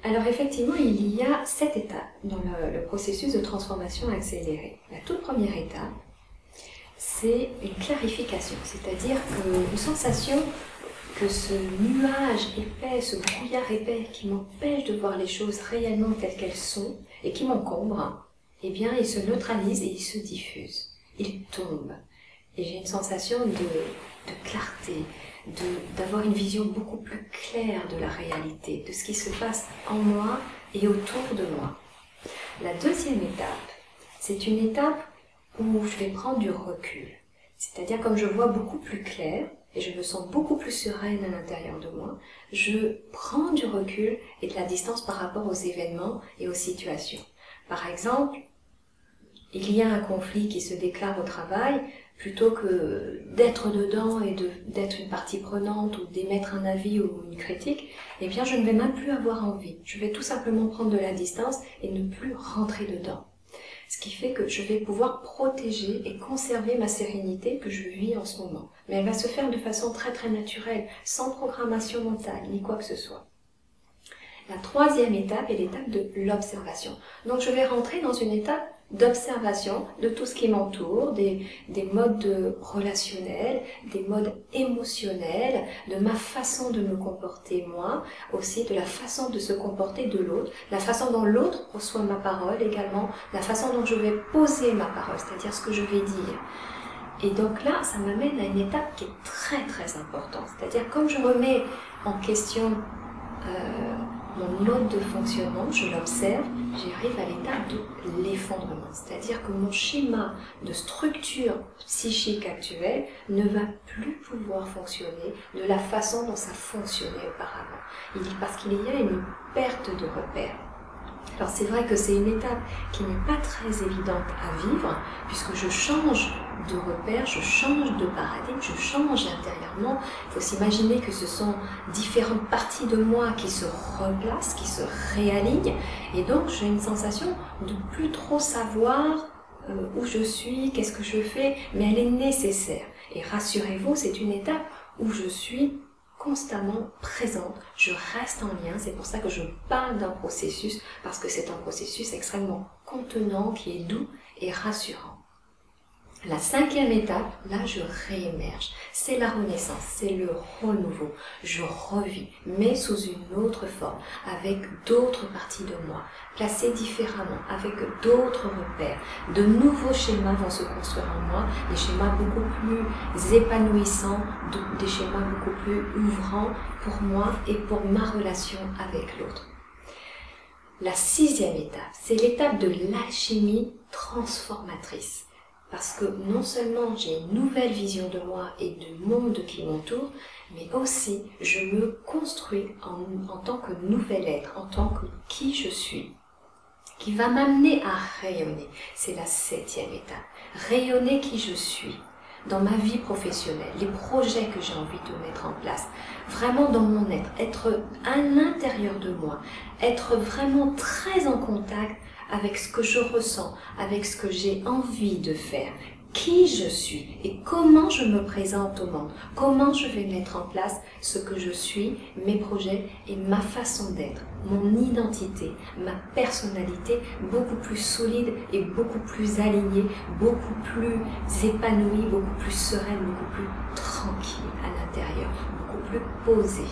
Alors effectivement, il y a 7 étapes dans le processus de transformation accélérée. La toute première étape, c'est une clarification, c'est-à-dire une sensation que ce nuage épais, ce brouillard épais qui m'empêche de voir les choses réellement telles qu'elles sont et qui m'encombre, eh bien il se neutralise et il se diffuse, il tombe. Et j'ai une sensation de clarté, d'avoir une vision beaucoup plus claire de la réalité, de ce qui se passe en moi et autour de moi. La deuxième étape, c'est une étape où je vais prendre du recul. C'est-à-dire comme je vois beaucoup plus clair et je me sens beaucoup plus sereine à l'intérieur de moi, je prends du recul et de la distance par rapport aux événements et aux situations. Par exemple, il y a un conflit qui se déclare au travail, plutôt que d'être dedans et d'être une partie prenante ou d'émettre un avis ou une critique, eh bien je ne vais même plus avoir envie. Je vais tout simplement prendre de la distance et ne plus rentrer dedans. Ce qui fait que je vais pouvoir protéger et conserver ma sérénité que je vis en ce moment. Mais elle va se faire de façon très très naturelle, sans programmation mentale, ni quoi que ce soit. La troisième étape est l'étape de l'observation. Donc je vais rentrer dans une étape d'observation de tout ce qui m'entoure, des modes relationnels, des modes émotionnels, de ma façon de me comporter moi, aussi de la façon de se comporter de l'autre, la façon dont l'autre reçoit ma parole également, la façon dont je vais poser ma parole, c'est-à-dire ce que je vais dire. Et donc là, ça m'amène à une étape qui est très très importante, c'est-à-dire comme je remets en question mon mode de fonctionnement, je l'observe, j'arrive à l'étape de l'effondrement. C'est-à-dire que mon schéma de structure psychique actuelle ne va plus pouvoir fonctionner de la façon dont ça fonctionnait auparavant. Parce qu'il y a une perte de repères. Alors c'est vrai que c'est une étape qui n'est pas très évidente à vivre, puisque je change de repère, je change de paradigme, je change intérieurement. Il faut s'imaginer que ce sont différentes parties de moi qui se replacent, qui se réalignent, et donc j'ai une sensation de plus trop savoir où je suis, qu'est-ce que je fais, mais elle est nécessaire. Et rassurez-vous, c'est une étape où je suis constamment présente, je reste en lien, c'est pour ça que je parle d'un processus, parce que c'est un processus extrêmement contenant, qui est doux et rassurant. La cinquième étape, là je réémerge, c'est la renaissance, c'est le renouveau, je revis, mais sous une autre forme, avec d'autres parties de moi, placées différemment, avec d'autres repères. De nouveaux schémas vont se construire en moi, des schémas beaucoup plus épanouissants, des schémas beaucoup plus ouvrants pour moi et pour ma relation avec l'autre. La sixième étape, c'est l'étape de l'alchimie transformatrice. Parce que non seulement j'ai une nouvelle vision de moi et du monde qui m'entoure, mais aussi je me construis en tant que nouvel être, en tant que qui je suis, qui va m'amener à rayonner. C'est la septième étape. Rayonner qui je suis dans ma vie professionnelle, les projets que j'ai envie de mettre en place, vraiment dans mon être à l'intérieur de moi, être vraiment très en contact avec ce que je ressens, avec ce que j'ai envie de faire, qui je suis et comment je me présente au monde, comment je vais mettre en place ce que je suis, mes projets et ma façon d'être, mon identité, ma personnalité beaucoup plus solide et beaucoup plus alignée, beaucoup plus épanouie, beaucoup plus sereine, beaucoup plus tranquille à l'intérieur, beaucoup plus posée.